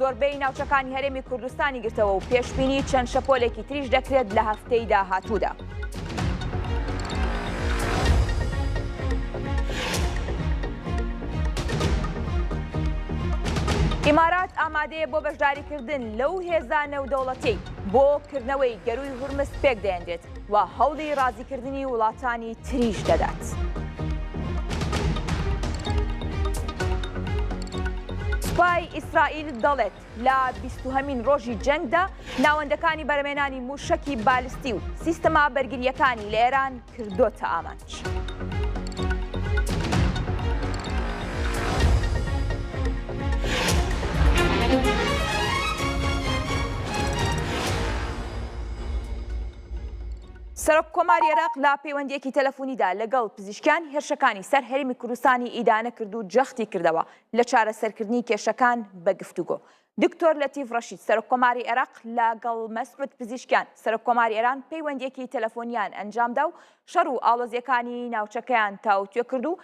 زۆربەی ناوچەکانی هەرێمی کوردستانی گرتەوە و پێشبینی چەند شەپۆلێکی تریش دەکرێت لە هەفتەی داهاتوودا. ئیمارات ئامادەیە بۆ بەشداریکردن لەو هێزە نێودەوڵەتیی بۆ کردنەوەی گەروی هورمز پێک دەهێنرێت و هەوڵی ڕازیکردنی وڵاتانی تریش دەدات. سوپای ئیسرائیل دەڵێت لە 20هەمین ڕۆژی جەنگدا ناوەندەکانی بەرهەمهێنانی موشەکی بالستی و سیستەما بەرگریەکانی لە ئێران کردوتە ئامانج. سەرۆککۆماری عێراق لە پەیوەندیەکی تەلەفۆنیدا لەگەڵ پزیشکیان هێرشەکانی سەر هەرێمی کوردستانی ئیدانە کرد و جەختی کردەوە لە چارەسەرکردنی کێشەکان بە گفتوگۆ. دکتۆر لەتیف ڕەشید سەرۆککۆماری عێراق لەگەڵ مەسعود پزیشکیان سەرۆککۆماری ئێران پەیوەندیەکی تەلەفۆنیان ئەنجامدا و شەڕ و ئاڵۆزیەکانی ناوچەکەیان تاوتوێ کرد و